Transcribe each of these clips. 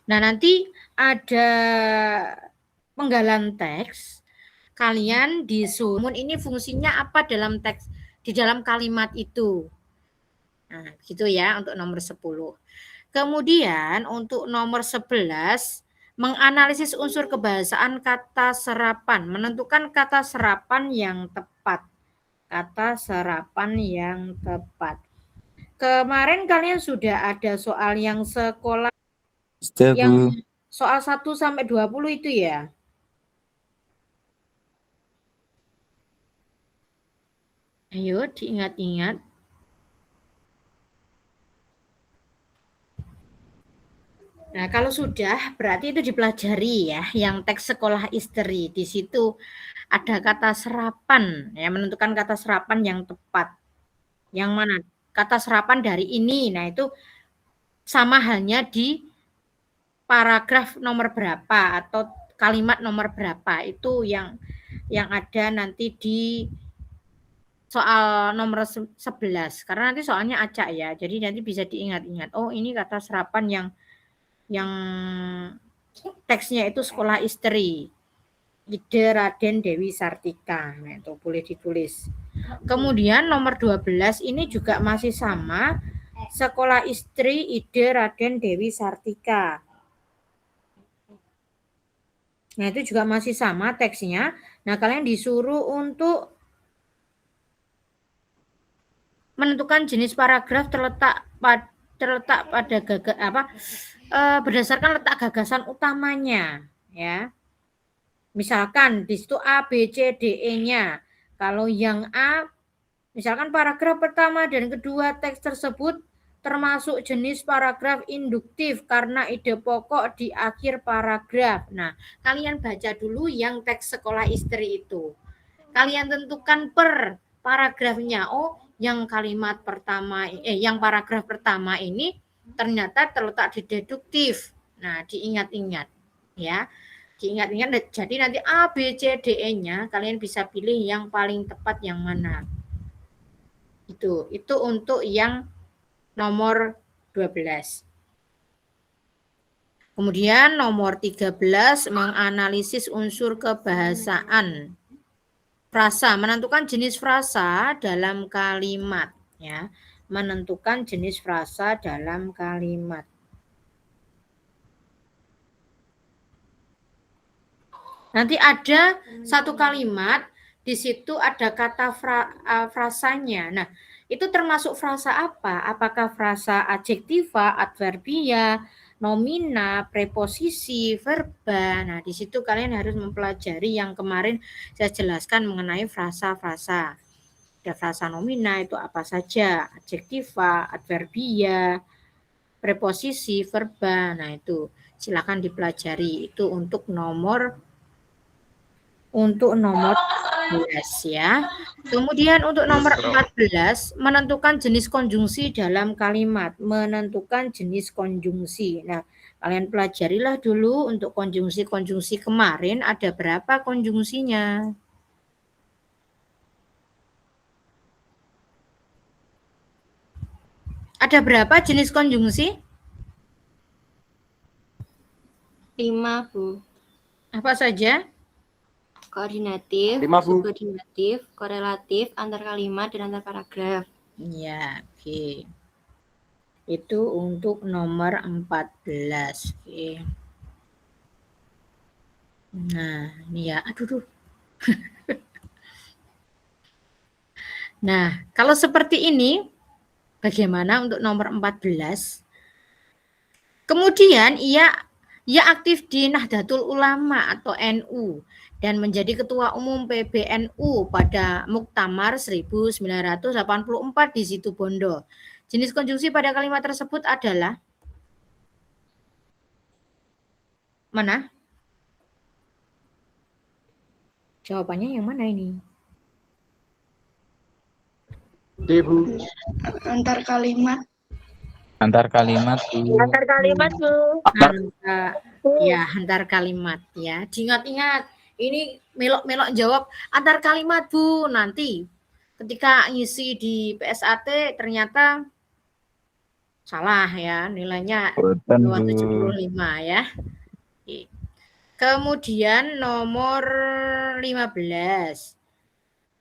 Nah, nanti ada penggalan teks, kalian disuruh ini fungsinya apa dalam teks, di dalam kalimat itu. Nah, gitu ya untuk nomor 10. Kemudian untuk nomor 11, menganalisis unsur kebahasaan kata serapan, menentukan kata serapan yang tepat. Kata serapan yang tepat. Kemarin kalian sudah ada soal yang sekolah yang soal 1 sampai 20 itu ya. Ayo diingat-ingat. Nah, kalau sudah berarti itu dipelajari ya, yang teks sekolah istri. Di situ ada kata serapan, ya, menentukan kata serapan yang tepat. Yang mana? Kata serapan dari ini. Nah, itu sama halnya di paragraf nomor berapa atau kalimat nomor berapa. Itu yang ada nanti di soal nomor 11. Karena nanti soalnya acak ya. Jadi nanti bisa diingat-ingat. Oh, ini kata serapan yang teksnya itu sekolah istri. Ide Raden Dewi Sartika. Nah, itu boleh ditulis. Kemudian nomor 12 ini juga masih sama. Sekolah istri Ide Raden Dewi Sartika. Nah, itu juga masih sama teksnya. Nah, kalian disuruh untuk menentukan jenis paragraf terletak pada berdasarkan letak gagasan utamanya, ya. Misalkan di situ A, B, C, D, E-nya. Kalau yang A, misalkan paragraf pertama dan kedua teks tersebut termasuk jenis paragraf induktif karena ide pokok di akhir paragraf. Nah, kalian baca dulu yang teks sekolah istri itu. Kalian tentukan per paragrafnya. Oh, yang kalimat pertama, yang paragraf pertama ini ternyata terletak di deduktif. Nah, diingat-ingat ya. Diingat-ingat, jadi nanti A, B, C, D, E-nya kalian bisa pilih yang paling tepat yang mana. Itu untuk yang nomor 12. Kemudian nomor 13, menganalisis unsur kebahasaan. Frasa, menentukan jenis frasa dalam kalimat, ya. Menentukan jenis frasa dalam kalimat. Nanti ada satu kalimat, di situ ada kata frasanya. Nah, itu termasuk frasa apa? Apakah frasa adjektiva, adverbia, nomina, preposisi, verba. Nah, di situ kalian harus mempelajari yang kemarin saya jelaskan mengenai frasa-frasa. Ada frasa nomina itu apa saja? Adjektiva, adverbia, preposisi, verba. Nah, itu silakan dipelajari. Itu untuk nomor 14 ya. Kemudian untuk nomor 14, menentukan jenis konjungsi dalam kalimat. Menentukan jenis konjungsi. Nah, kalian pelajarilah dulu untuk konjungsi-konjungsi kemarin ada berapa konjungsinya. Ada berapa jenis konjungsi? 5, Bu. Apa saja? Koordinatif, subordinatif, korelatif, antar kalimat, dan antar paragraf. Ya, oke. Itu untuk nomor 14. Oke. Nah, ini ya. Aduh. Nah, kalau seperti ini, bagaimana untuk nomor 14? Kemudian ia aktif di Nahdlatul Ulama atau NU dan menjadi ketua umum PBNU pada Muktamar 1984 di Situbondo. Jenis konjungsi pada kalimat tersebut adalah mana? Jawabannya yang mana ini? Antar kalimat. Antar kalimat, Bu. Antar kalimat, Bu. Ya, antar kalimat ya. Diingat-ingat. Ini melok-melok jawab antar kalimat, Bu. Nanti ketika ngisi di PSAT ternyata Salah ya, nilainya Boten, Bu. 275 ya. Oke. Kemudian nomor 15.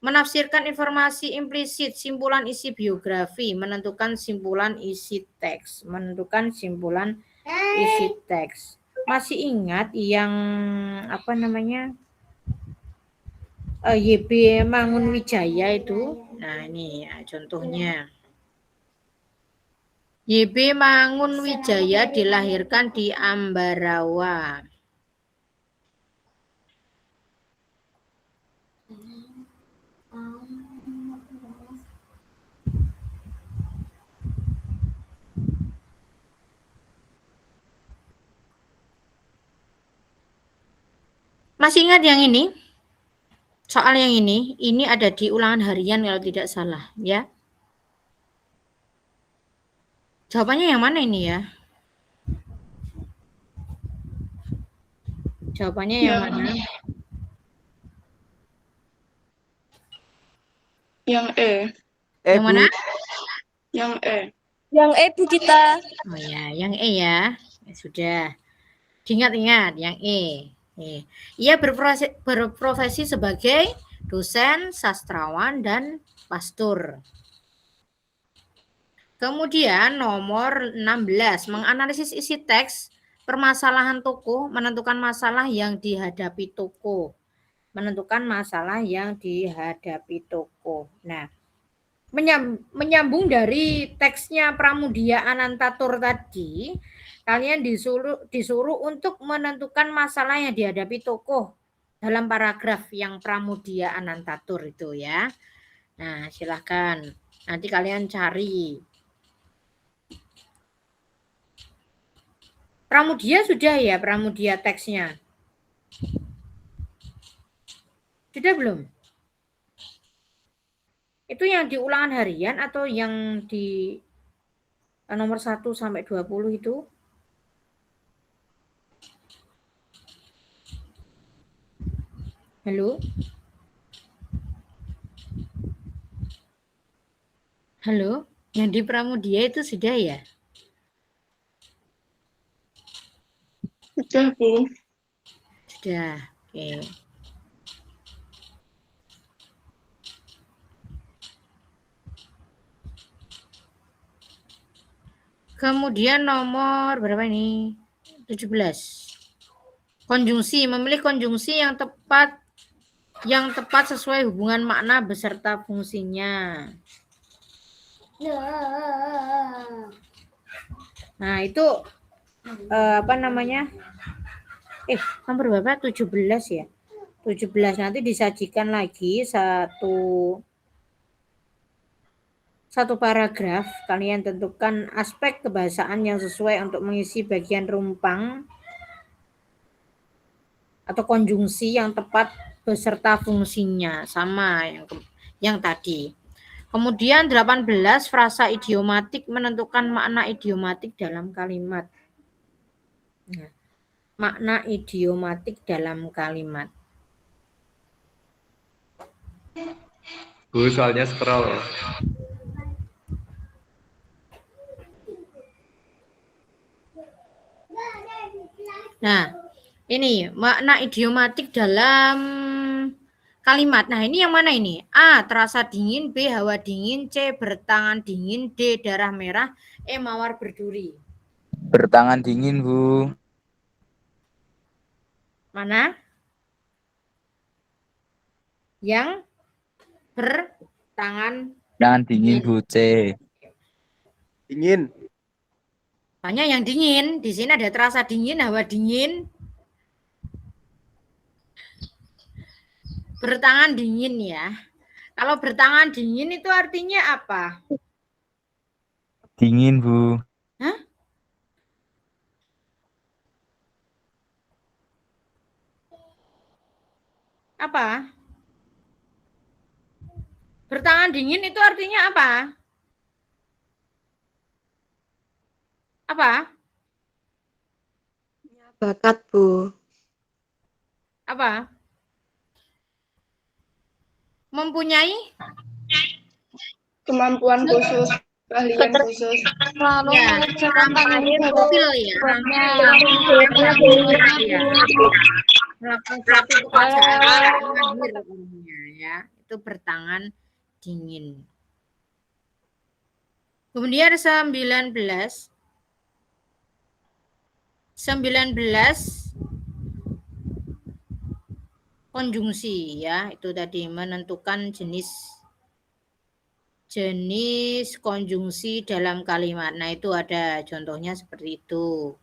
Menafsirkan informasi implisit, simpulan isi biografi, menentukan simpulan isi teks. Menentukan simpulan isi teks. Masih ingat yang apa namanya? YB Mangunwijaya itu? Nah, ini ya contohnya. YB Mangunwijaya dilahirkan di Ambarawa. Masih ingat yang ini? Soal yang ini ada di ulangan harian kalau tidak salah, ya. Jawabannya yang mana ini ya? Jawabannya yang mana? Yang E. Yang mana? Yang E. Yang E, Bu Gita. Oh ya, yang E ya. Ya sudah. Diingat-ingat yang E. Ia berprofesi sebagai dosen, sastrawan, dan pastor. Kemudian nomor 16, menganalisis isi teks, permasalahan tokoh, menentukan masalah yang dihadapi tokoh. Menentukan masalah yang dihadapi tokoh. Nah, menyambung dari teksnya Pramudia Anantatur tadi, kalian disuruh untuk menentukan masalah yang dihadapi tokoh dalam paragraf yang Pramudia Anantatur itu ya. Nah, silahkan. Nanti kalian cari. Pramudia sudah ya, Pramudia teksnya? Sudah belum? Itu yang di ulangan harian atau yang di nomor 1 sampai 20 itu? Halo? Halo? Yang di Pramudia itu sudah ya? Sudah, Bu. Sudah. Oke. Kemudian nomor berapa ini? 17. Konjungsi, memilih konjungsi yang tepat sesuai hubungan makna beserta fungsinya. Nah, itu apa namanya? Nomor berapa? 17 ya. 17 nanti disajikan lagi satu paragraf, kalian tentukan aspek kebahasaan yang sesuai untuk mengisi bagian rumpang atau konjungsi yang tepat beserta fungsinya, sama yang tadi. Kemudian 18, frasa idiomatik, menentukan makna idiomatik dalam kalimat. Nah, makna idiomatik dalam kalimat. Bu, soalnya scroll. Nah, ini makna idiomatik dalam kalimat. Nah, ini yang mana ini? A, terasa dingin, B, hawa dingin, C, bertangan dingin, D, darah merah, E, mawar berduri. Bertangan dingin, Bu. Mana? Yang bertangan dingin, Bu. C. Dingin. Hanya yang dingin. Di sini ada terasa dingin, hawa dingin. Bertangan dingin ya. Kalau bertangan dingin itu artinya apa? Dingin, Bu. Hah? Apa? Bertangan dingin itu artinya apa? Apa? Bakat, Bu. Apa? Mempunyai Kemampuan khusus. Keahlian khusus. Ya, rampai profil ya, rampai ya. Melakukan suatu pekerjaan mahir umumnya ya, itu bertangan dingin. Kemudian 19 konjungsi ya, itu tadi menentukan jenis konjungsi dalam kalimat. Nah, itu ada contohnya seperti itu.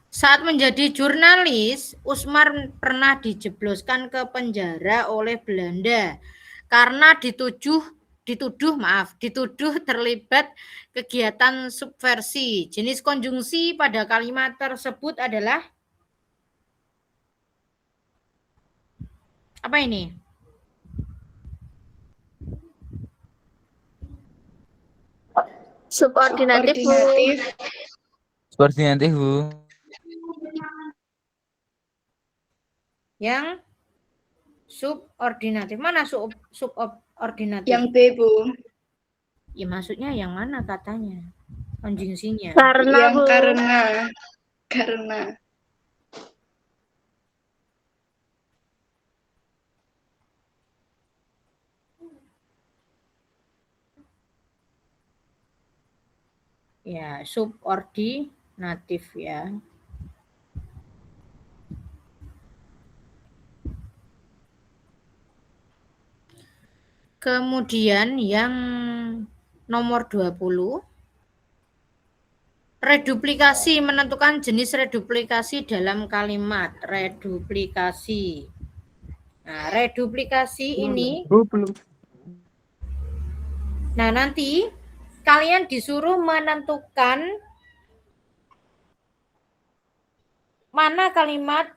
Saat menjadi jurnalis, Usmar pernah dijebloskan ke penjara oleh Belanda karena dituduh terlibat kegiatan subversi. Jenis konjungsi pada kalimat tersebut adalah apa ini? Subordinatif, Bu. Subordinatif, Bu. Yang subordinatif. Mana subordinatif? Yang B, Bu. Ya, maksudnya yang mana katanya? Konjungsinya. Karena, Yang Bu. Karena. Ya, subordinatif ya. Kemudian yang nomor 20, reduplikasi, menentukan jenis reduplikasi dalam kalimat. Reduplikasi. Nah, reduplikasi ini, nah nanti kalian disuruh menentukan mana kalimat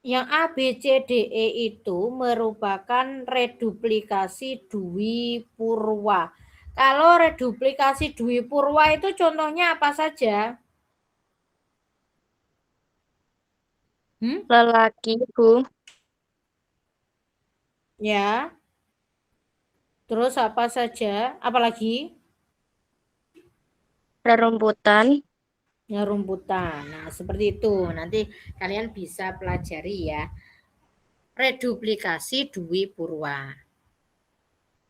yang A, B, C, D, E itu merupakan reduplikasi Dwi Purwa. Kalau reduplikasi Dwi Purwa itu contohnya apa saja? Lelaki, Bu. Ya. Terus apa saja? Apalagi? Rerumputan. Ya, rumputan. Nah, seperti itu. Nanti kalian bisa pelajari ya. Reduplikasi Dwi Purwa.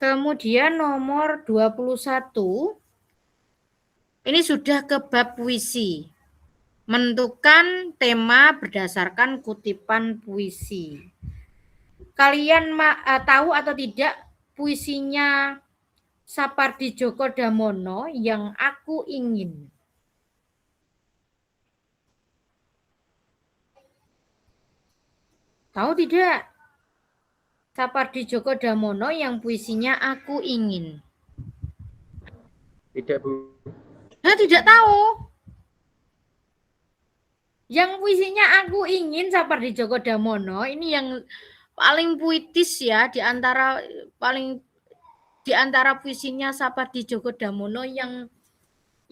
Kemudian nomor 21. Ini sudah ke bab puisi. Menentukan tema berdasarkan kutipan puisi. Kalian tahu atau tidak puisinya Sapardi Djoko Damono yang aku ingin? Tahu tidak? Sapardi Djoko Damono yang puisinya aku ingin. Tidak, Bu. Nah, tidak tahu. Yang puisinya aku ingin Sapardi Djoko Damono ini yang paling puitis ya di antara puisinya Sapardi Djoko Damono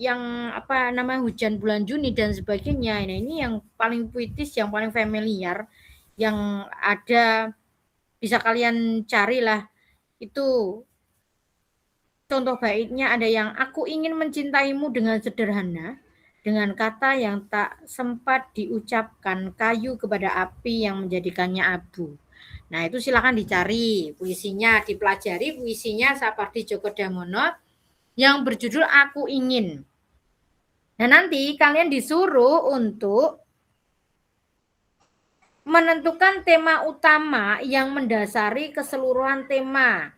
yang apa namanya Hujan Bulan Juni dan sebagainya. Nah, ini yang paling puitis, yang paling familiar, yang ada bisa kalian carilah itu. Contoh baiknya ada yang aku ingin mencintaimu dengan sederhana, dengan kata yang tak sempat diucapkan, kayu kepada api yang menjadikannya abu. Nah, itu silakan dicari puisinya, dipelajari puisinya Sapardi Djoko Damono yang berjudul Aku Ingin. Nah, nanti kalian disuruh untuk menentukan tema utama yang mendasari keseluruhan tema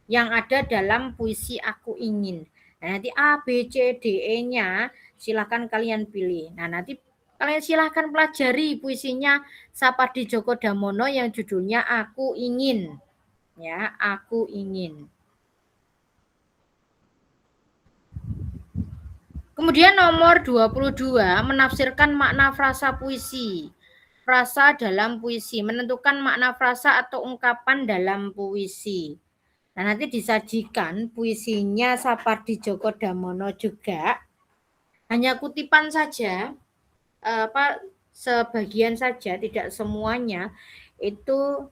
yang ada dalam puisi Aku Ingin. Nah, nanti A, B, C, D, E-nya silakan kalian pilih. Nah, nanti kalian silakan pelajari puisinya Sapardi Djoko Damono yang judulnya Aku Ingin. Ya, Aku Ingin. Kemudian nomor 22, menafsirkan makna frasa puisi. Frasa dalam puisi, menentukan makna frasa atau ungkapan dalam puisi. Nah, nanti disajikan puisinya Sapardi Djoko Damono juga. Hanya kutipan saja, sebagian saja, tidak semuanya. Itu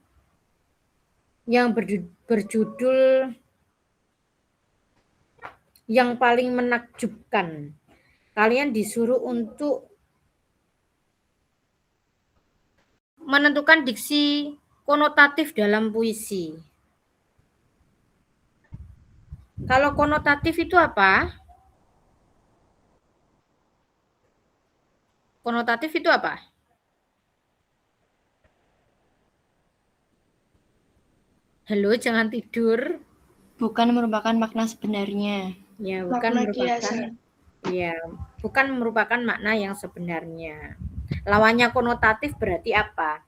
yang berjudul yang paling menakjubkan. Kalian disuruh untuk menentukan diksi konotatif dalam puisi. Kalau konotatif itu apa? Konotatif itu apa? Halo, jangan tidur. Bukan merupakan makna sebenarnya. Ya, bukan Makna merupakan kiasan. ya, bukan merupakan makna yang sebenarnya. Lawannya konotatif berarti apa?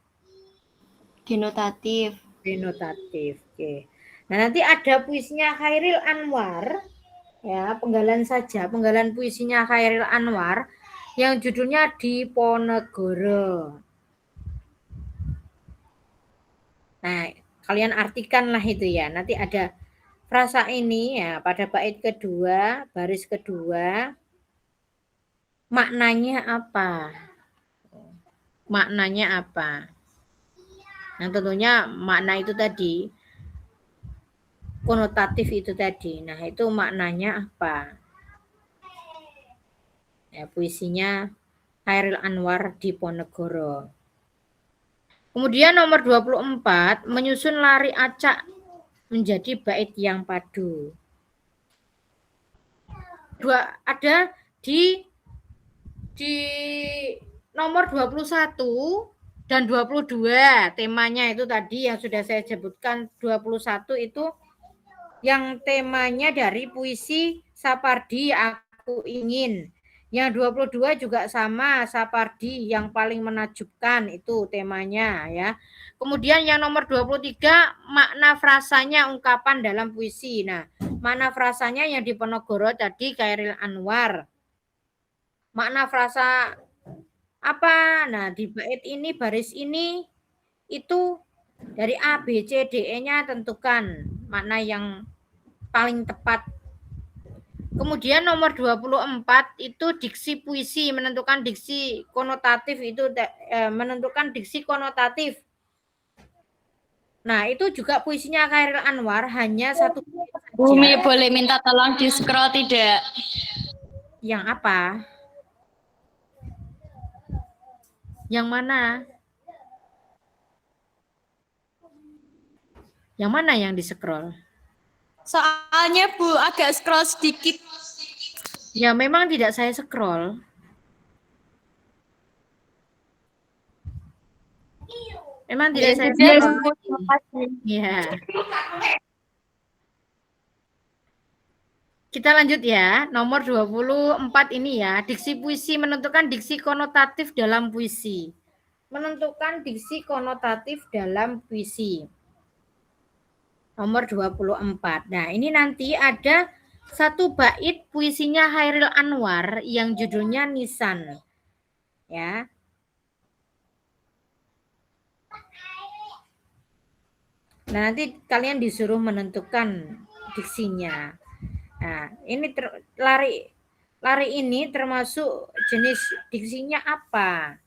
Denotatif. Denotatif. Oke. Nah, nanti ada puisinya Khairil Anwar. Ya, penggalan puisinya Khairil Anwar yang judulnya Diponegoro. Nah, kalian artikanlah itu ya. Nanti ada frasa ini ya pada bait kedua, baris kedua. Maknanya apa? Maknanya apa? Nah, tentunya makna itu tadi konotatif itu tadi. Nah, itu maknanya apa? Ya, puisinya Khairil Anwar Diponegoro. Kemudian nomor 24, menyusun lari acak menjadi bait yang padu. Ada di nomor 21 dan 22 temanya itu tadi yang sudah saya sebutkan. 21 itu yang temanya dari puisi Sapardi Aku Ingin. Yang 22 juga sama, Sapardi yang paling menakjubkan, itu temanya ya. Kemudian yang nomor 23 makna frasanya ungkapan dalam puisi. Nah, makna frasanya yang di Diponegoro tadi Khairil Anwar. Makna frasa apa? Nah, di bait ini baris ini itu dari A, B, C, D, E-nya tentukan makna yang paling tepat. Kemudian nomor 24 itu diksi puisi, menentukan diksi konotatif itu menentukan diksi konotatif. Nah, itu juga puisinya Khairil Anwar hanya satu Bumi boleh minta tolong di scroll tidak? Yang apa? Yang mana? Yang mana yang di-scroll? Soalnya Bu agak scroll sedikit. Ya, memang tidak saya scroll. Memang tidak saya scroll. Ya. Kita lanjut ya. Nomor 24 ini ya. Diksi puisi, menentukan diksi konotatif dalam puisi. Menentukan diksi konotatif dalam puisi. Nomor 24. Nah, ini nanti ada satu bait puisinya Khairil Anwar yang judulnya Nisan. Ya. Nah, nanti kalian disuruh menentukan diksinya. Nah, ini lari ini termasuk jenis diksinya apa?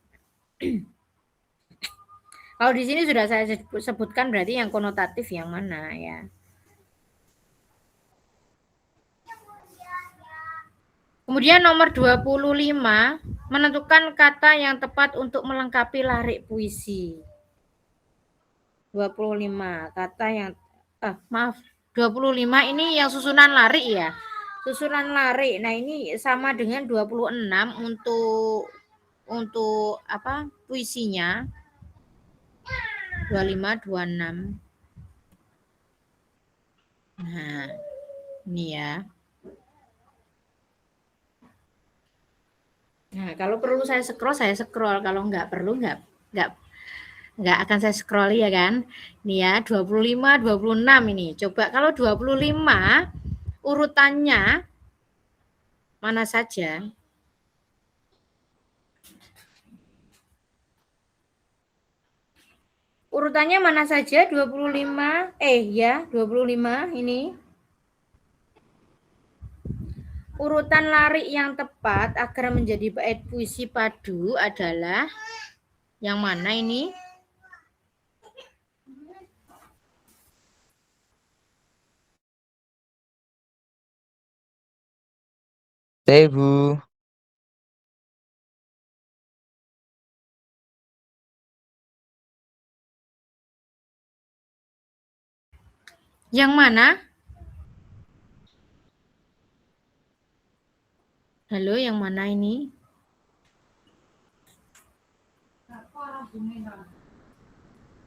Kalau di sini sudah saya sebutkan berarti yang konotatif yang mana ya. Kemudian nomor 25, menentukan kata yang tepat untuk melengkapi larik puisi. 25, kata yang 25 ini yang susunan larik ya. Susunan larik. Nah, ini sama dengan 26 untuk apa? Puisinya. 25, 26. Nah, ini ya. Nah, kalau perlu saya scroll. Kalau nggak perlu nggak akan saya scroll ya kan. Ini ya, 25, 26 ini. Coba kalau 25 urutannya mana saja? Urutannya mana saja? 25. 25 ini. Urutan larik yang tepat agar menjadi bait puisi padu adalah yang mana ini? C, Bu. Yang mana? Halo, yang mana ini?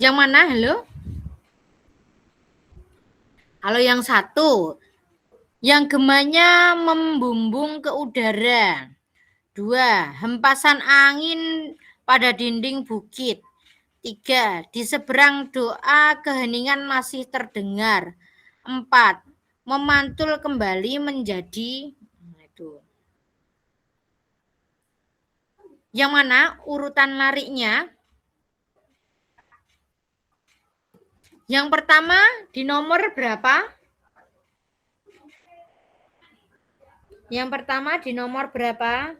Yang mana? Halo? Kalau yang satu, yang gemanya membumbung ke udara. 2. Hempasan angin pada dinding bukit. 3. Di seberang doa keheningan masih terdengar. 4. Memantul kembali menjadi itu. Yang mana urutan lariknya? Yang pertama di nomor berapa? Yang pertama di nomor berapa?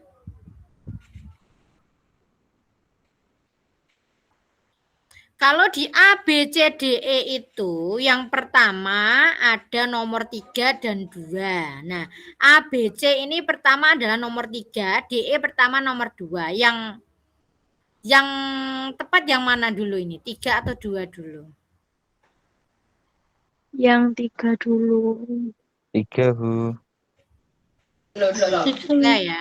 Kalau di A, B, C, D, E itu yang pertama ada nomor 3 dan 2. Nah, A, B, C ini pertama adalah nomor 3, D, E pertama nomor 2. Yang tepat yang mana dulu ini? 3 atau 2 dulu? Yang 3 dulu. 3, Bu. 3 ya.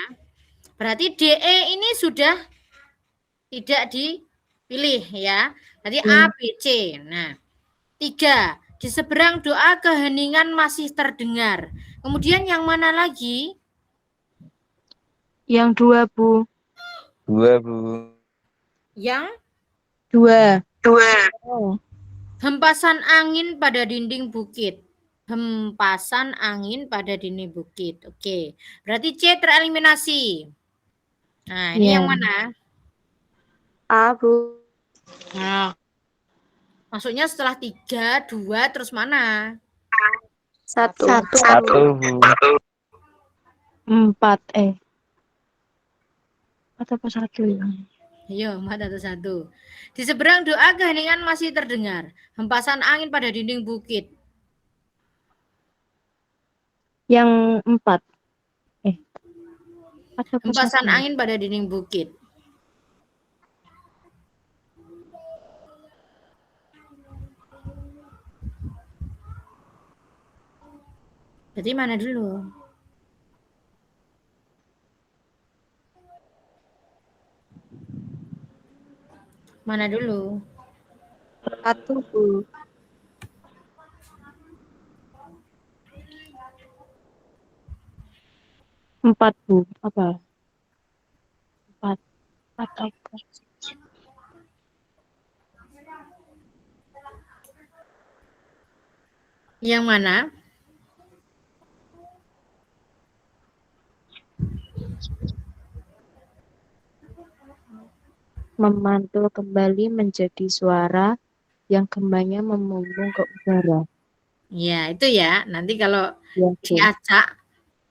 Berarti DE ini sudah tidak dipilih ya. Berarti A, B, C. Nah, 3. Di seberang doa keheningan masih terdengar. Kemudian yang mana lagi? Yang 2, Bu. 2, Bu. Yang 2. Oh. hempasan angin pada dinding bukit. Hempasan angin pada dinding bukit. Oke. Berarti C tereliminasi. Nah, ini yang mana? A, Bu. Nah, maksudnya setelah 3, 2, terus mana? 1. 1, Bu. 4. 4 apa 1 ya? Iya, 4 atau 1. Di seberang doa keheningan masih terdengar. Hempasan angin pada dinding bukit. Yang 4. Hempasan angin pada dinding bukit. Berarti mana dulu? Mana dulu? 1, Bu. 4, Bu. Apa? 4 apa? Yang mana? Memantul kembali menjadi suara yang gemanya membumbung ke udara. Ya, itu ya. Nanti kalau Ya, Bu. diacak,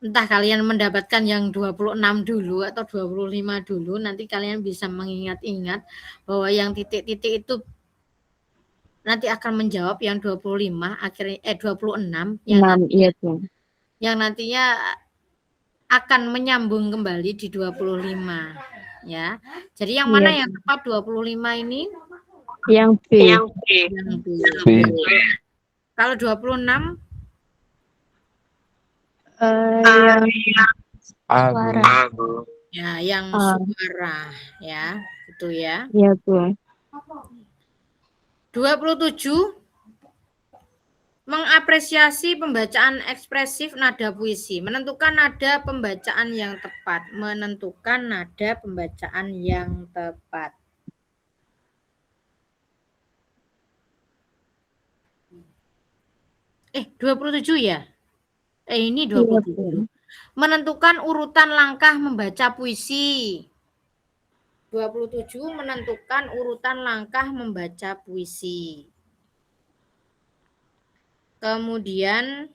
entah kalian mendapatkan yang 26 dulu atau 25 dulu, nanti kalian bisa mengingat-ingat bahwa yang titik-titik itu nanti akan menjawab yang 25 akhirnya 26 yang 6, iya, Bu. yang nantinya akan menyambung kembali di 25 ya. Jadi yang mana yang tepat 25 ini? Yang B. Yang B. B. Kalau 26 Yang A, suara. Bu. ya yang suara ya, gitu ya. Iya, Bu. 27 mengapresiasi pembacaan ekspresif nada puisi, menentukan nada pembacaan yang tepat, menentukan nada pembacaan yang tepat. Eh, 27 ya? Ini 27. Menentukan urutan langkah membaca puisi. 27 menentukan urutan langkah membaca puisi. Kemudian,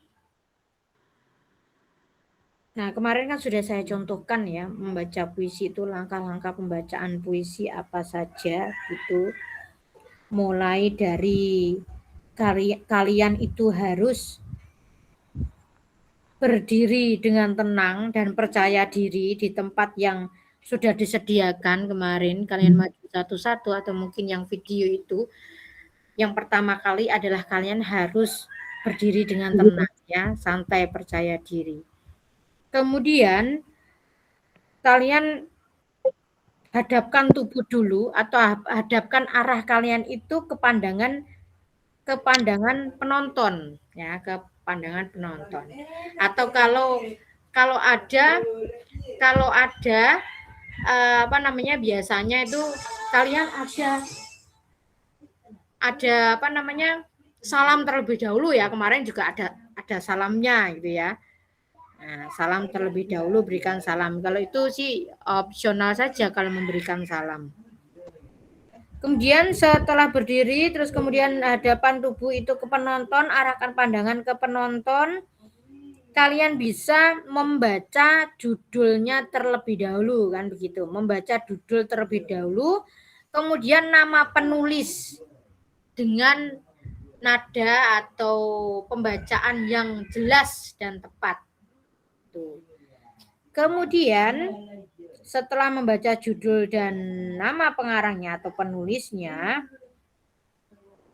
nah kemarin kan sudah saya contohkan ya, membaca puisi itu langkah-langkah pembacaan puisi apa saja gitu. Mulai dari kalian itu harus berdiri dengan tenang dan percaya diri di tempat yang sudah disediakan kemarin, kalian maju satu-satu atau mungkin yang video itu, yang pertama kali adalah kalian harus berdiri dengan tenang ya, santai, percaya diri. Kemudian kalian hadapkan tubuh dulu atau hadapkan arah kalian itu ke pandangan penonton ya, ke pandangan penonton. Atau kalau ada apa namanya, biasanya itu kalian ada apa namanya, salam terlebih dahulu ya, kemarin juga ada salamnya gitu ya. Nah, salam terlebih dahulu, berikan salam. Kalau itu sih opsional saja kalau memberikan salam. Kemudian setelah berdiri, terus kemudian hadapan tubuh itu ke penonton, arahkan pandangan ke penonton. Kalian bisa membaca judulnya terlebih dahulu, kan begitu. Membaca judul terlebih dahulu, kemudian nama penulis dengan nada atau pembacaan yang jelas dan tepat. Tuh. Kemudian setelah membaca judul dan nama pengarangnya atau penulisnya,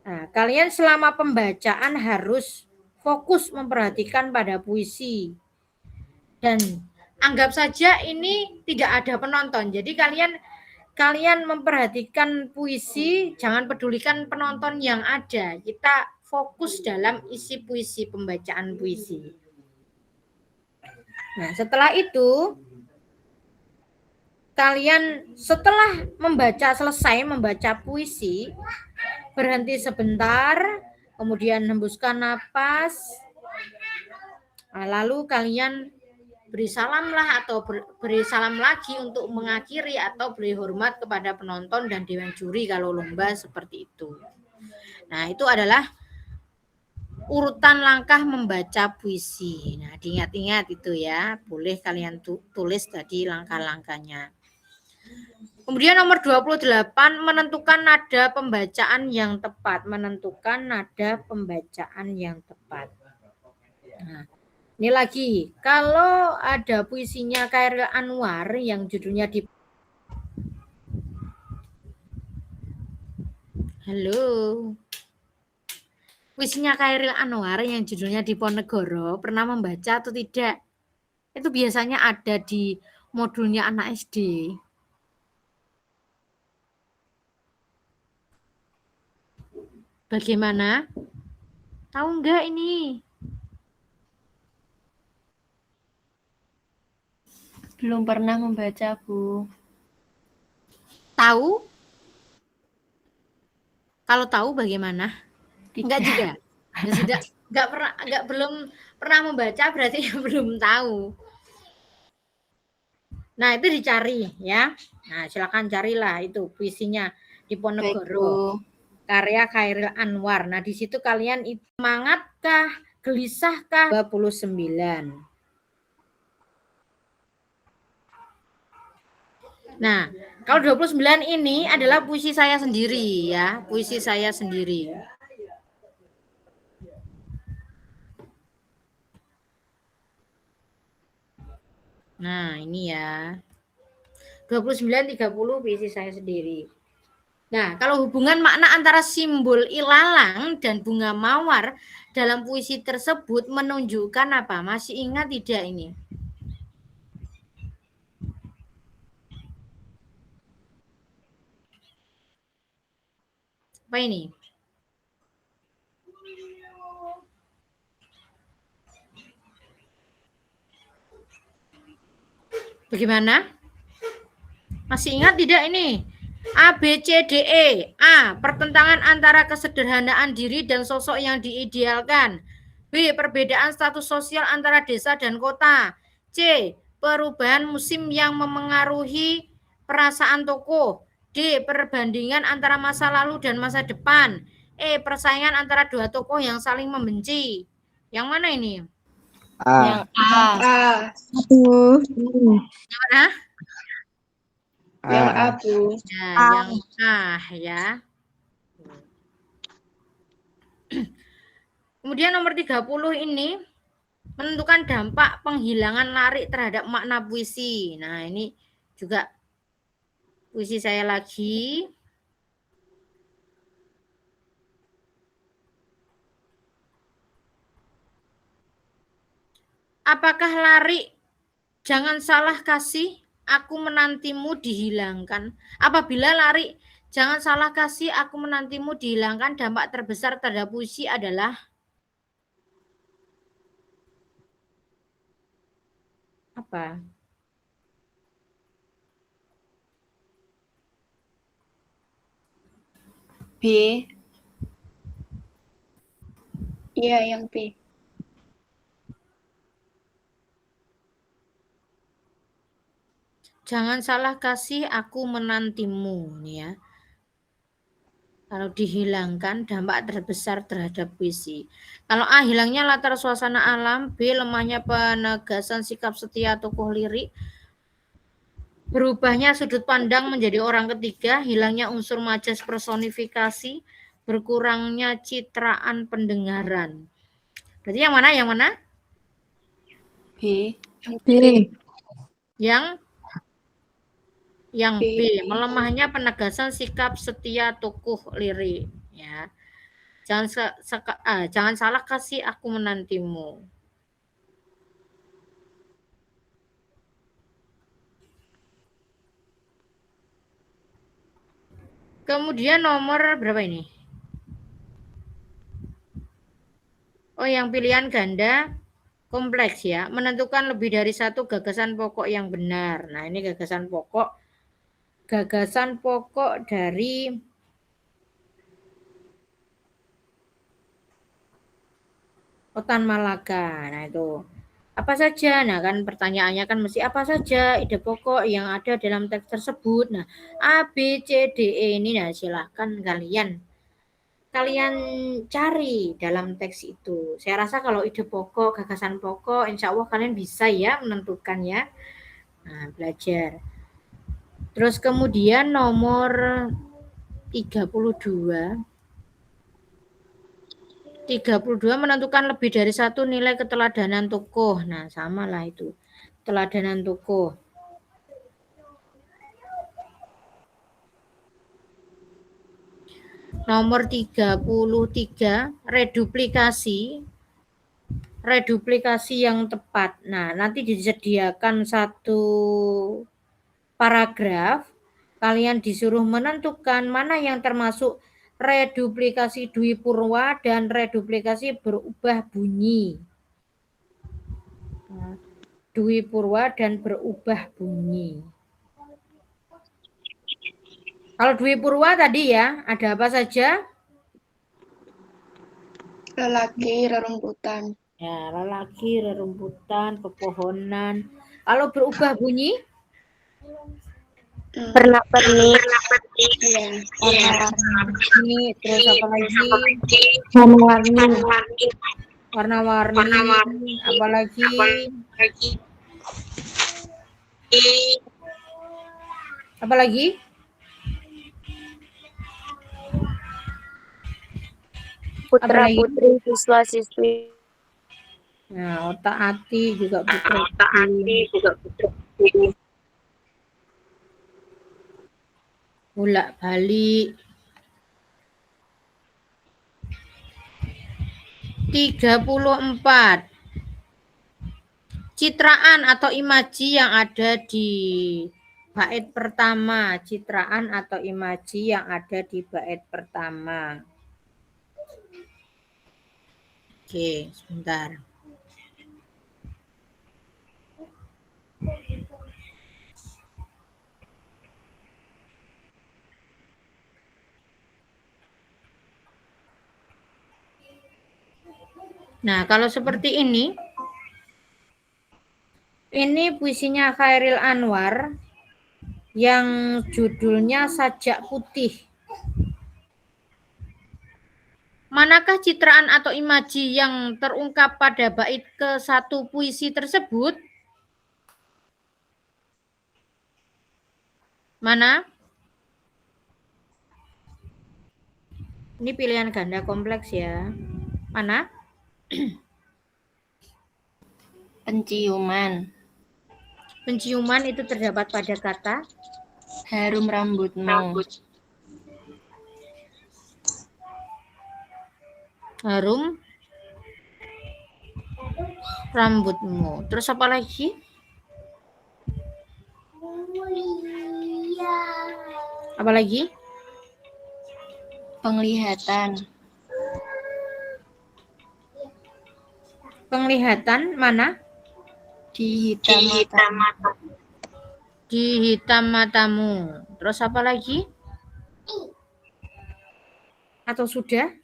nah, kalian selama pembacaan harus fokus memperhatikan pada puisi. Dan anggap saja ini tidak ada penonton. Jadi kalian memperhatikan puisi, jangan pedulikan penonton yang ada. Kita fokus dalam isi puisi, pembacaan puisi. Nah, setelah itu kalian setelah selesai membaca puisi, berhenti sebentar, kemudian hembuskan napas, lalu kalian beri salam lah atau beri salam lagi untuk mengakhiri atau beri hormat kepada penonton dan dewan juri kalau lomba seperti itu. Nah, itu adalah urutan langkah membaca puisi. Nah, diingat-ingat itu ya, boleh kalian tulis tadi langkah-langkahnya. Kemudian nomor 28, menentukan nada pembacaan yang tepat. Menentukan nada pembacaan yang tepat. Nah, ini lagi, kalau ada puisinya Chairil Anwar yang judulnya di... Halo. Puisinya Chairil Anwar yang judulnya Diponegoro, pernah membaca atau tidak? Itu biasanya ada di modulnya anak SD. Bagaimana? Tahu enggak ini? Belum pernah membaca, Bu. Tahu? Kalau tahu bagaimana? Enggak juga. Ya, belum pernah membaca berarti belum tahu. Nah, itu dicari ya. Nah, silakan carilah itu puisinya Diponegoro. Karya Chairil Anwar. Nah, di situ kalian itu semangatkah, gelisahkah? 29. Nah, kalau 29 ini adalah puisi saya sendiri ya, puisi saya sendiri. Nah, ini ya. 29 30 puisi saya sendiri. Nah, kalau hubungan makna antara simbol ilalang dan bunga mawar dalam puisi tersebut menunjukkan apa? Masih ingat tidak ini? Apa ini? Bagaimana? Masih ingat tidak ini? A, B, C, D, E. A, pertentangan antara kesederhanaan diri dan sosok yang diidealkan. B, perbedaan status sosial antara desa dan kota. C, perubahan musim yang memengaruhi perasaan tokoh. D, perbandingan antara masa lalu dan masa depan. E, persaingan antara dua tokoh yang saling membenci. Yang mana ini? A. Yang A. Yang mana? Yang A, Bu. Nah, yang A ya. Kemudian nomor 30 ini Menentukan dampak penghilangan lari terhadap makna puisi. Nah, ini juga puisi saya lagi. Apakah lari? Jangan salah kasih, aku menantimu dihilangkan. Apabila lari, jangan salah kasih, aku menantimu dihilangkan. Dampak terbesar terhadap puisi adalah apa? B. Iya, yang B. Jangan salah kasih, aku menantimu. Nih ya. Kalau dihilangkan, dampak terbesar terhadap puisi. Kalau A, hilangnya latar suasana alam. B, lemahnya penegasan sikap setia tokoh lirik. Berubahnya sudut pandang menjadi orang ketiga. Hilangnya unsur majas personifikasi. Berkurangnya citraan pendengaran. Berarti yang mana? Yang mana? B. Yang B. Yang B. B. Melemahnya penegasan sikap setia tokoh lirik. Ya. Jangan salah kasih, aku menantimu. Kemudian nomor berapa ini? Oh, yang pilihan ganda kompleks ya. Menentukan lebih dari satu gagasan pokok yang benar. Nah, ini gagasan pokok. Gagasan pokok dari Otan Malaga. Nah, itu. Apa saja? Nah, kan pertanyaannya kan mesti apa saja ide pokok yang ada dalam teks tersebut. Nah, A, B, C, D, E ini. Nah, silahkan kalian cari dalam teks itu. Saya rasa kalau ide pokok, gagasan pokok, insya Allah kalian bisa ya menentukan ya. Nah, belajar. Terus kemudian nomor 32. 32 menentukan lebih dari satu nilai keteladanan tokoh. Nah, sama lah itu. Keteladanan tokoh. Nomor 33, reduplikasi. Reduplikasi yang tepat. Nah, nanti disediakan satu paragraf. Kalian disuruh menentukan mana yang termasuk reduplikasi Dwi Purwa dan reduplikasi berubah bunyi. Dwi Purwa dan berubah bunyi. Kalau Dwi Purwa tadi ya, ada apa saja? Lelaki, rerumputan. Ya, lelaki, rerumputan, pepohonan. Kalau berubah bunyi? Pernak-pernik. Iya. Warna-warni. Terus apa lagi? Warna-warni. Warna-warni. Apalagi? Apa lagi? Putra-putri, siswa-siswi. Nah, otak hati juga putra. Bolak-balik. 34. Citraan atau imaji yang ada di bait pertama. Citraan atau imaji yang ada di bait pertama. Oke, sebentar. Nah, kalau seperti ini puisinya Khairil Anwar yang judulnya Sajak Putih. Manakah citraan atau imaji yang terungkap pada bait ke-1 puisi tersebut? Mana? Ini pilihan ganda kompleks ya. Mana? Penciuman. Penciuman itu terdapat pada kata Harum rambutmu. harum rambutmu. Terus apa lagi? Apa lagi? Penglihatan. Penglihatan mana? Di hitam mata. Di hitam matamu. Terus apa lagi? Atau sudah?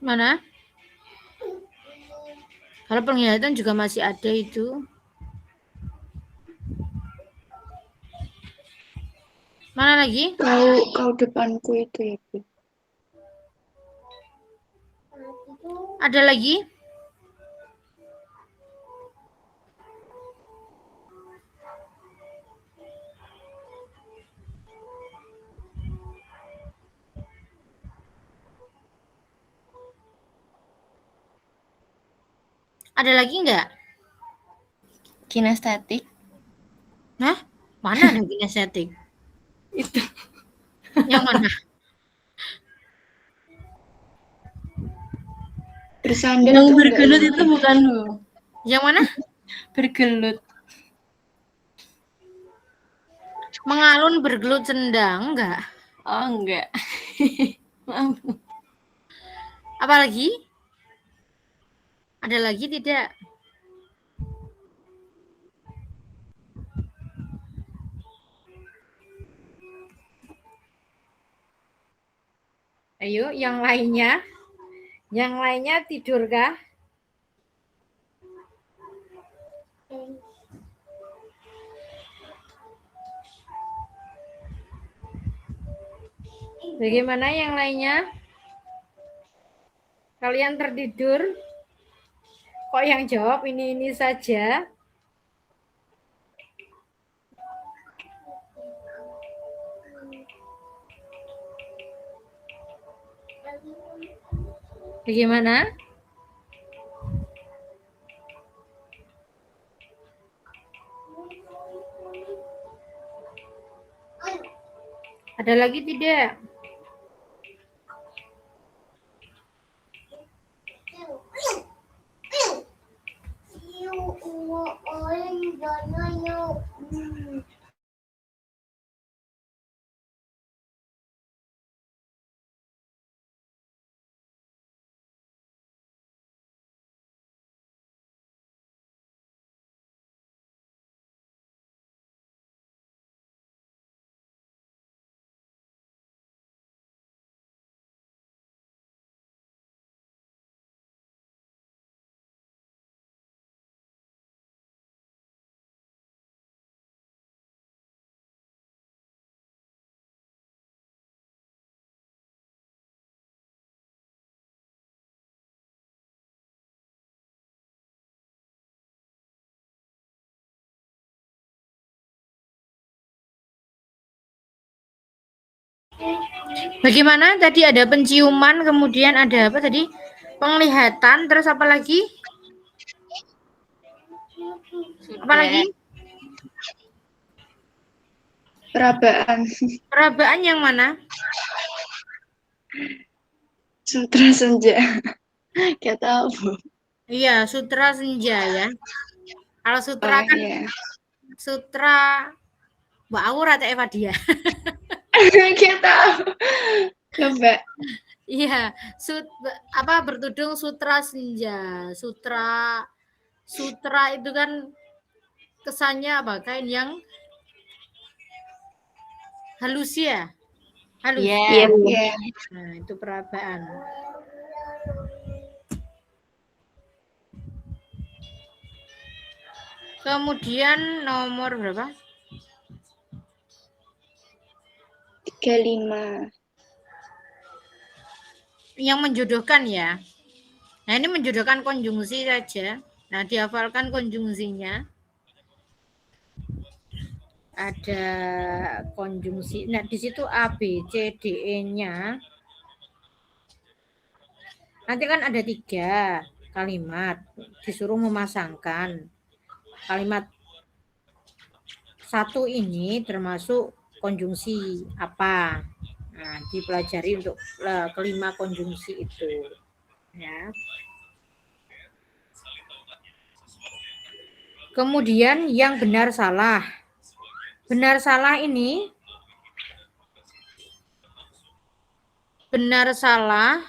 Mana? Kalau penglihatan juga masih ada itu. Mana lagi? Kau depanku itu ya, Pi. Ada lagi? Ada lagi enggak? Kinestetik. Hah? Mana ada kinestetik? Itu. Yang mana? Bersandar Yang tuh bergelut enggak itu bukan Bu. Yang mana? Bergelut. Mengalun bergelut sendang enggak? Oh enggak. Maaf. Apa lagi? Ada lagi tidak? Ayo, yang lainnya. Yang lainnya tidur kah? Bagaimana yang lainnya? Kalian tertidur? Kok yang jawab ini saja? Bagaimana? Ada lagi tidak? Bagaimana? Tadi ada penciuman, kemudian ada apa tadi? Penglihatan, terus apa lagi? Apa lagi? perabaan. Perabaan yang mana? Sutra senja. Gak tahu, Bu. Iya, sutra senja ya. Kalau sutra kan Iya. sutra Mbak Aura atau Eva dia. Gak tahu. Coba. Iya, bertudung sutra senja. Sutra itu kan kesannya apa? Kain yang halus ya? Halus. Iya. Iya. Nah, itu perabaan. Kemudian nomor berapa? 35. Yang menjodohkan ya. Nah, ini menjodohkan konjungsi saja. Nah, dihafalkan konjungsinya. Ada konjungsi. Nah, di situ A, B, C, D, E-nya. Nanti kan ada 3 kalimat, disuruh memasangkan. Kalimat 1 ini termasuk konjungsi apa? Nah, dipelajari untuk kelima konjungsi itu. Ya. Kemudian yang benar salah. Benar salah ini benar salah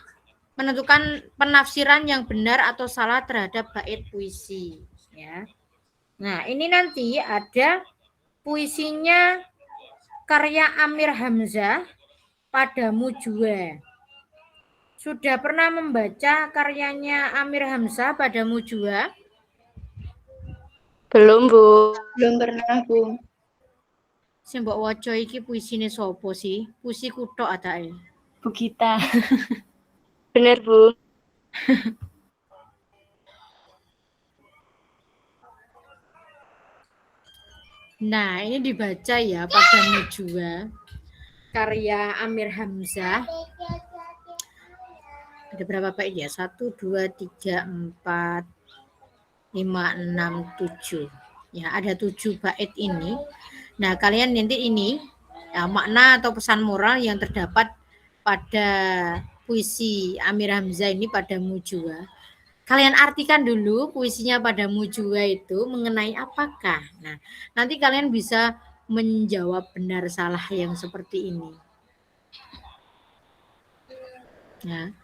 menentukan penafsiran yang benar atau salah terhadap bait puisi, ya. Nah, ini nanti ada puisinya karya Amir Hamzah, Padamu Jua. Sudah pernah membaca karyanya Amir Hamzah, Padamu Jua? Belum, Bu. Belum pernah, Bu. Sing mbok waca iki puisine sapa sih? Puisi kuthok atake. Bu Gita. Benar, Bu. Nah, ini dibaca ya Padamu Jua, karya Amir Hamzah. Ada berapa bait ya? 1, 2, 3, 4, 5, 6, 7. Ya, ada 7 bait ini. Nah, kalian nanti ini ya, makna atau pesan moral yang terdapat pada puisi Amir Hamzah ini Padamu Jua. Kalian artikan dulu puisinya Padamu Jua itu mengenai apakah. Nah, nanti kalian bisa menjawab benar salah yang seperti ini. Ya.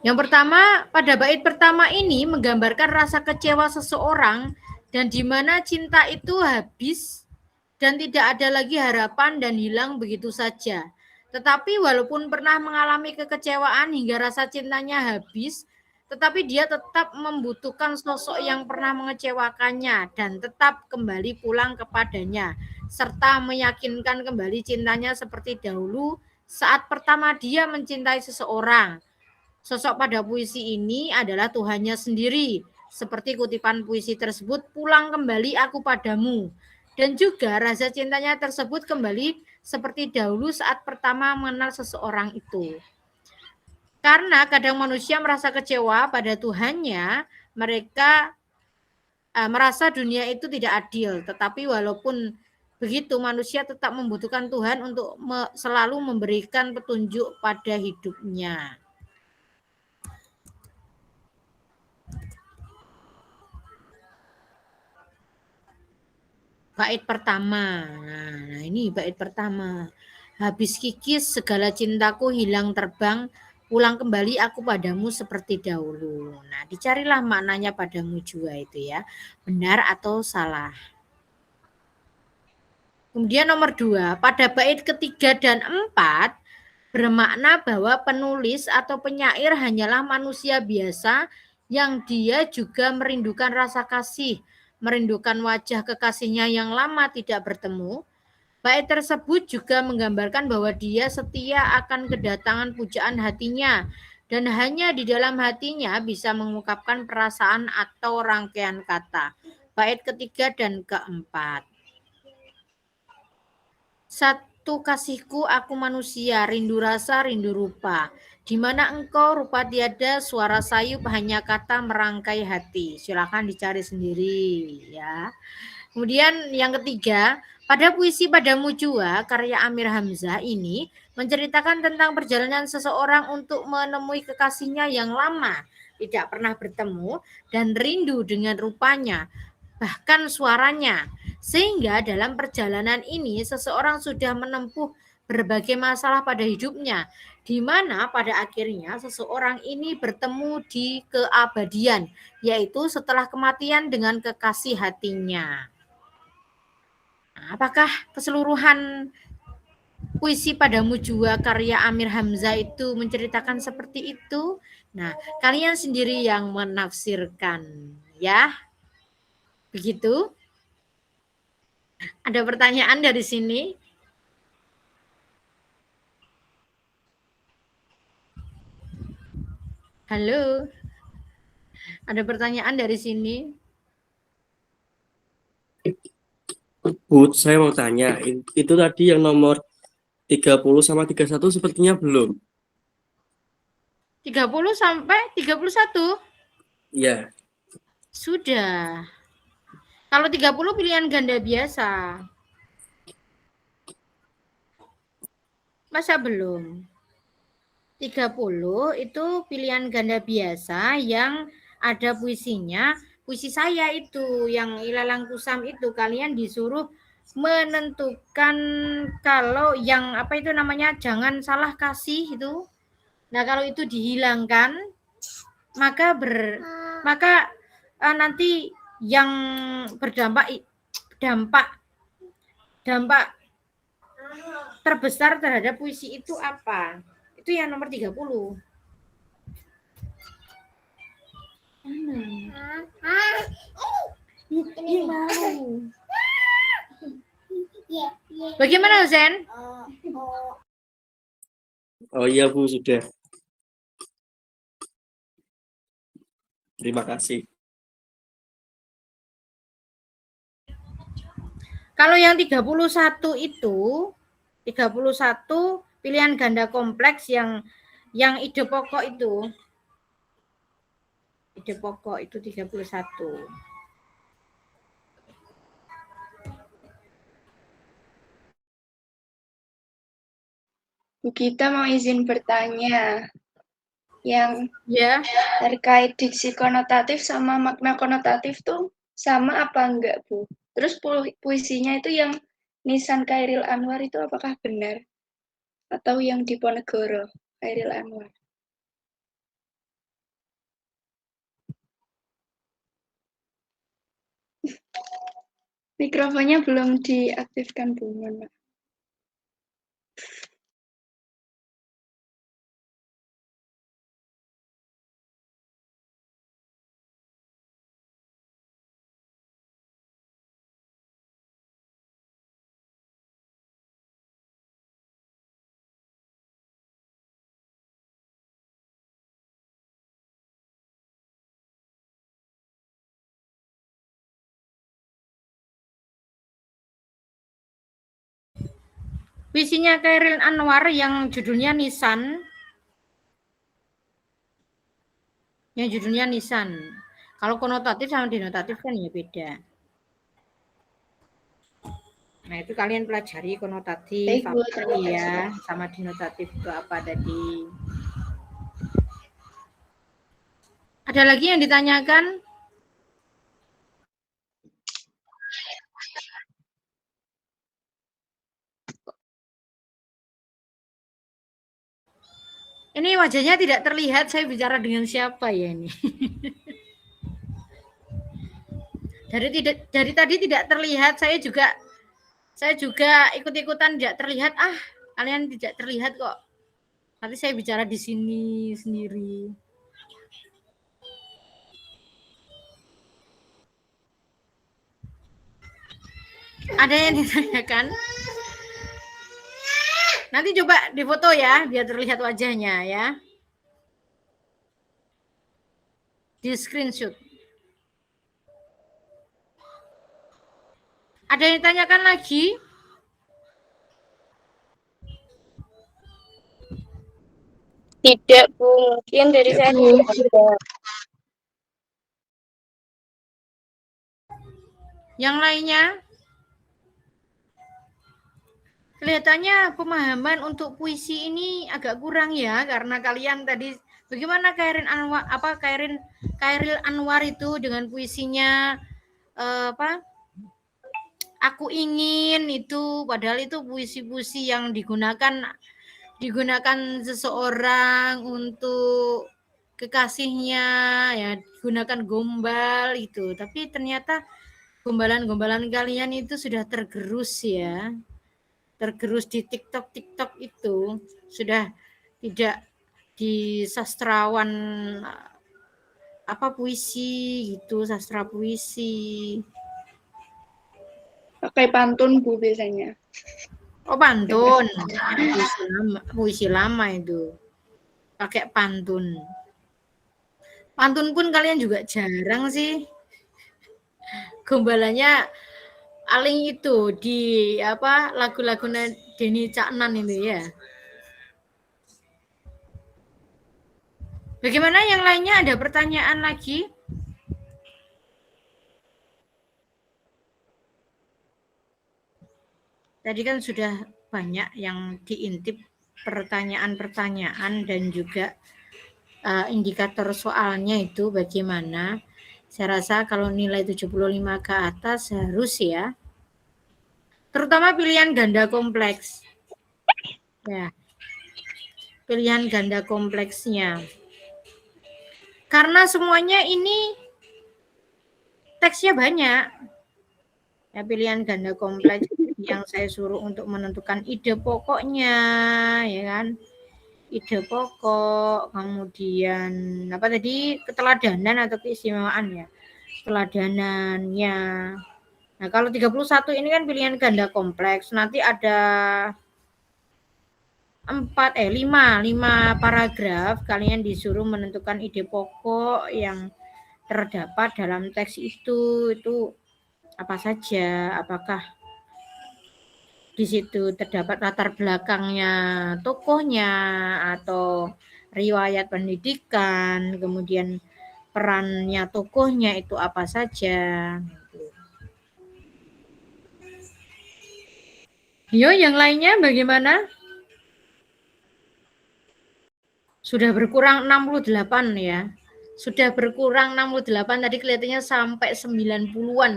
Yang pertama, pada bait pertama ini menggambarkan rasa kecewa seseorang dan di mana cinta itu habis dan tidak ada lagi harapan dan hilang begitu saja. Tetapi walaupun pernah mengalami kekecewaan hingga rasa cintanya habis, tetapi dia tetap membutuhkan sosok yang pernah mengecewakannya dan tetap kembali pulang kepadanya, serta meyakinkan kembali cintanya seperti dahulu saat pertama dia mencintai seseorang. Sosok pada puisi ini adalah Tuhannya sendiri, seperti kutipan puisi tersebut, pulang kembali aku padamu. Dan juga rasa cintanya tersebut kembali seperti dahulu saat pertama mengenal seseorang itu. Karena kadang manusia merasa kecewa pada Tuhannya, mereka merasa dunia itu tidak adil. Tetapi walaupun begitu, manusia tetap membutuhkan Tuhan untuk selalu memberikan petunjuk pada hidupnya. Bait pertama. Nah, ini bait pertama. Habis kikis segala cintaku hilang terbang, pulang kembali aku padamu seperti dahulu. Nah, dicarilah maknanya Padamu Jua itu ya. Benar atau salah. Kemudian nomor 2, pada bait ketiga dan 4 bermakna bahwa penulis atau penyair hanyalah manusia biasa yang dia juga merindukan rasa kasih, merindukan wajah kekasihnya yang lama tidak bertemu. Bait tersebut juga menggambarkan bahwa dia setia akan kedatangan pujaan hatinya dan hanya di dalam hatinya bisa mengungkapkan perasaan atau rangkaian kata. Bait ketiga dan keempat. 1 kasihku aku manusia, rindu rasa, rindu rupa. Di mana engkau rupa tiada, suara sayup hanya kata merangkai hati. Silakan dicari sendiri ya. Kemudian yang ketiga, pada puisi Padamu Jua karya Amir Hamzah ini menceritakan tentang perjalanan seseorang untuk menemui kekasihnya yang lama tidak pernah bertemu dan rindu dengan rupanya, bahkan suaranya. Sehingga dalam perjalanan ini seseorang sudah menempuh berbagai masalah pada hidupnya, di mana pada akhirnya seseorang ini bertemu di keabadian, yaitu setelah kematian dengan kekasih hatinya. Nah, apakah keseluruhan puisi Padamu Jua karya Amir Hamzah itu menceritakan seperti itu? Nah, kalian sendiri yang menafsirkan ya. Begitu? Ada pertanyaan dari sini? Halo? Ada pertanyaan dari sini? Bu, saya mau tanya, itu tadi yang nomor 30 sama 31 sepertinya belum. 30 sampai 31? Iya. Sudah. Kalau 30 pilihan ganda biasa. Masa belum? 30 itu pilihan ganda biasa yang ada puisinya. Puisi saya itu, yang Ilalang Kusam itu, kalian disuruh menentukan kalau yang apa itu namanya, jangan salah kasih itu. Nah, kalau itu dihilangkan, maka nanti yang berdampak dampak terbesar terhadap puisi itu apa? Itu yang nomor 30. Ini mau. Bagaimana, Zen? Oh iya Bu, sudah. Terima kasih. Kalau yang 31 itu, 31 pilihan ganda kompleks yang ide pokok itu. Ide pokok itu 31. Bu Gita mau izin bertanya. Yang Ya, terkait diksi konotatif sama makna konotatif tuh sama apa enggak, Bu? Terus puisinya itu yang Nisan Khairil Anwar itu apakah benar? Atau yang Diponegoro Khairil Anwar? Mikrofonnya belum diaktifkan, Bu. Mohon maaf. puisinya Khairil Anwar yang judulnya Nisan. Yang judulnya Nisan. Kalau konotatif sama denotatif kan ya beda. Nah, itu kalian pelajari konotatif Baik, Bu, apa tadi ya, sama denotatif itu apa tadi. Ada lagi yang ditanyakan? Ini wajahnya tidak terlihat, saya bicara dengan siapa ya ini? Dari tadi tidak terlihat, saya juga ikut-ikutan tidak terlihat. Kalian tidak terlihat kok. Nanti saya bicara di sini sendiri. Ada yang ditanyakan? Nanti coba difoto ya, biar terlihat wajahnya ya. Di screenshot. Ada yang ditanyakan lagi? Tidak, Bu. Mungkin dari saya tidak. Yang lainnya? Kelihatannya pemahaman untuk puisi ini agak kurang ya, karena kalian tadi bagaimana Khairil Anwar itu dengan puisinya Aku Ingin itu, padahal itu puisi-puisi yang digunakan seseorang untuk kekasihnya ya, gunakan gombal itu, tapi ternyata gombalan-gombalan kalian itu sudah tergerus ya, tergerus di TikTok itu, sudah tidak di sastrawan puisi gitu, sastra puisi. Pakai pantun, Bu, biasanya. Oh, pantun. Puisi lama itu. Pakai pantun. Pantun pun kalian juga jarang sih. Gombalannya paling itu di lagu-lagu Denny Caknan itu ya. Bagaimana yang lainnya, ada pertanyaan lagi? Tadi kan sudah banyak yang diintip pertanyaan-pertanyaan dan juga indikator soalnya itu bagaimana. Saya rasa kalau nilai 75 ke atas harus ya. Terutama pilihan ganda kompleks. Ya. Pilihan ganda kompleksnya. Karena semuanya ini teksnya banyak. Ya, pilihan ganda kompleks yang saya suruh untuk menentukan ide pokoknya, ya kan? Ide pokok, kemudian apa tadi, keteladanan atau keistimewaan ya. Teladanannya. Nah, kalau 31 ini kan pilihan ganda kompleks. Nanti ada 5 paragraf, kalian disuruh menentukan ide pokok yang terdapat dalam teks itu apa saja, apakah di situ terdapat latar belakangnya tokohnya atau riwayat pendidikan, kemudian perannya tokohnya itu apa saja. Yo, yang lainnya bagaimana? Sudah berkurang 68 ya. Sudah berkurang 68, tadi kelihatannya sampai 90-an.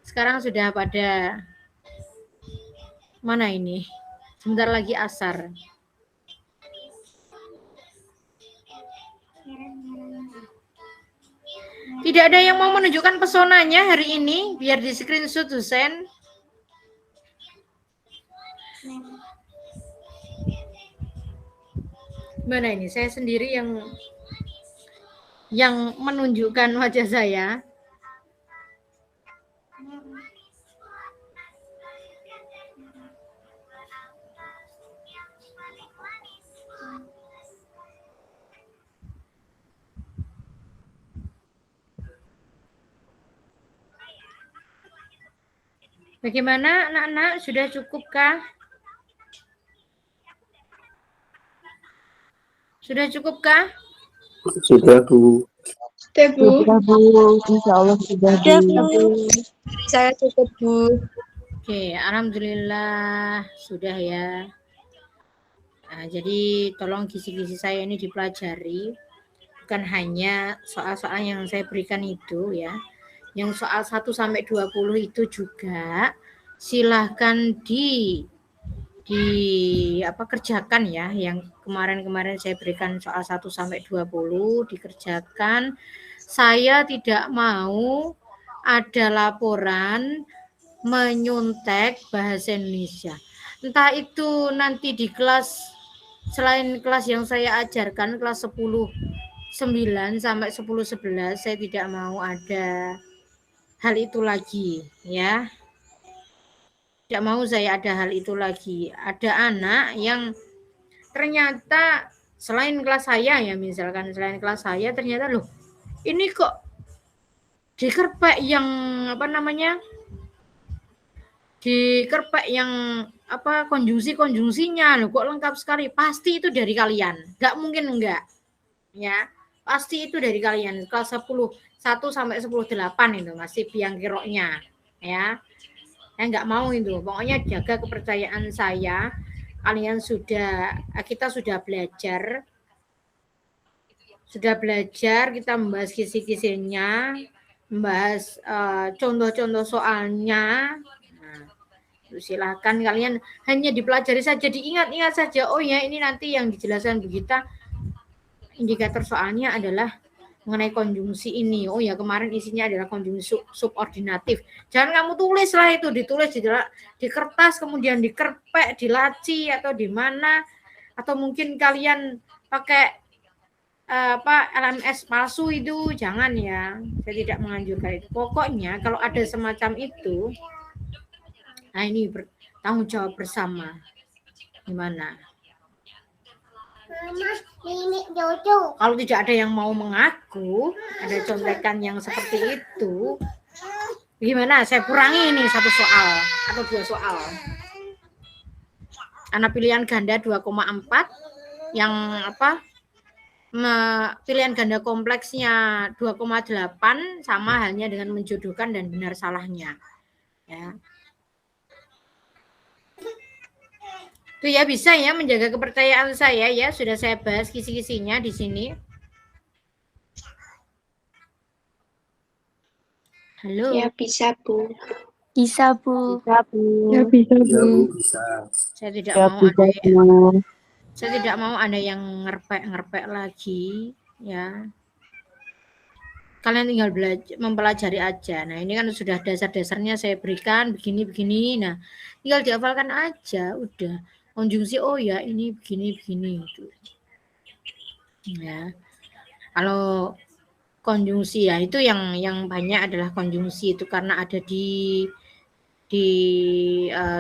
Sekarang sudah pada mana ini? Sebentar lagi asar. Tidak ada yang mau menunjukkan pesonanya hari ini, biar di screenshot dosen. Mana ini? Saya sendiri yang menunjukkan wajah saya. Bagaimana anak-anak? Sudah cukupkah? Sudah cukupkah? Sudah, Bu. Sudah, Bu. Sudah, Bu. Insya Allah sudah, Bu. Saya cukup, Bu. Oke, alhamdulillah sudah ya. Nah, jadi tolong kisi-kisi saya ini dipelajari. Bukan hanya soal-soal yang saya berikan itu ya. Yang soal 1 sampai 20 itu juga silahkan kerjakan ya, yang kemarin saya berikan soal 1 sampai 20 dikerjakan. Saya tidak mau ada laporan menyontek bahasa Indonesia. Entah itu nanti di kelas selain kelas yang saya ajarkan, kelas 10 9 sampai 10 11, saya tidak mau ada hal itu lagi ya. Tidak mau saya ada hal itu lagi. Ada anak yang ternyata selain kelas saya ya, misalkan selain kelas saya ternyata loh, ini kok dikerpek yang dikerpek yang konjungsinya loh, kok lengkap sekali. Pasti itu dari kalian, nggak mungkin enggak ya, pasti itu dari kalian. Kelas 1 sampai 10 8 itu masih biang keroknya ya. Saya nggak mau itu, pokoknya jaga kepercayaan saya. Kita sudah belajar, kita membahas kisi-kisinya, membahas contoh-contoh soalnya. Nah, silakan kalian hanya dipelajari saja, diingat-ingat saja. Oh ya, ini nanti yang dijelaskan begitu. Indikator soalnya adalah mengenai konjungsi ini. Oh ya, kemarin isinya adalah konjungsi subordinatif. Jangan kamu tulis lah itu, ditulis di kertas, kemudian dikerpek, di laci atau di mana, atau mungkin kalian pakai LMS palsu itu, jangan ya. Saya tidak menganjurkan itu. Pokoknya kalau ada semacam itu, nah ini tanggung jawab bersama. Gimana? Kalau tidak ada yang mau mengaku, ada contekan yang seperti itu, gimana? Saya kurangi ini 1 soal atau 2 soal. Anak pilihan ganda 2,4 yang pilihan ganda kompleksnya 2,8 sama halnya dengan menjodohkan dan benar salahnya. Ya. Itu ya bisa ya menjaga kepercayaan saya ya, sudah saya bahas kisi-kisinya di sini. Halo. Ya bisa, Bu. Bisa, Bu. Bisa, Bu. Ya, Bu, bisa. Saya tidak Ya, mau bisa, ada Bu. saya tidak mau ada yang ngerpek lagi ya. Kalian tinggal belajar mempelajari aja. Nah, ini kan sudah dasar-dasarnya saya berikan begini. Nah, tinggal dihafalkan aja udah. Konjungsi oh ya ini begini gitu. Ya. Kalau konjungsi ya itu yang banyak adalah konjungsi itu karena ada di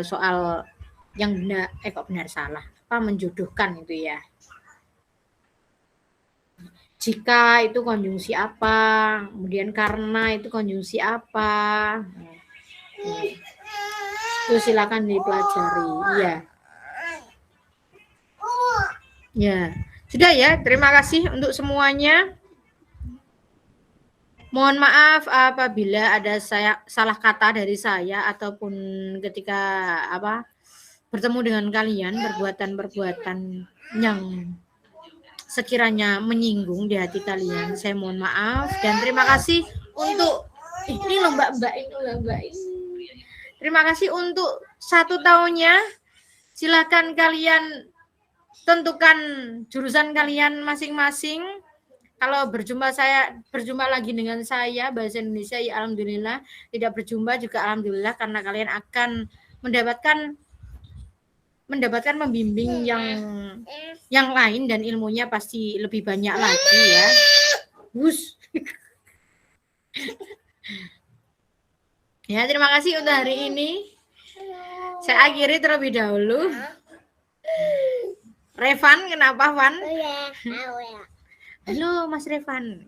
soal yang benar kok benar salah apa menjodohkan itu ya. Jika itu konjungsi apa, kemudian karena itu konjungsi apa. Itu silakan dipelajari. Iya. Ya, sudah ya. Terima kasih untuk semuanya. Mohon maaf apabila ada salah kata dari saya ataupun ketika bertemu dengan kalian perbuatan-perbuatan yang sekiranya menyinggung di hati kalian. Saya mohon maaf dan terima kasih untuk ini loh Mbak ini. Terima kasih untuk 1 tahunnya. Silakan kalian tentukan jurusan kalian masing-masing. Kalau berjumpa lagi dengan saya bahasa Indonesia ya alhamdulillah, tidak berjumpa juga alhamdulillah karena kalian akan mendapatkan membimbing yang lain dan ilmunya pasti lebih banyak lagi ya. Ya, terima kasih untuk hari ini. Saya akhiri terlebih dahulu. Revan, kenapa Van? Halo Mas Revan.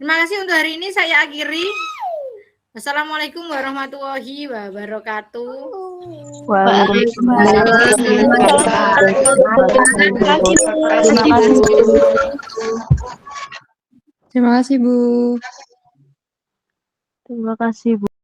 Terima kasih untuk hari ini saya akhiri. Assalamualaikum warahmatullahi wabarakatuh. Terima kasih, Bu. Terima kasih, Bu. Terima kasih, Bu.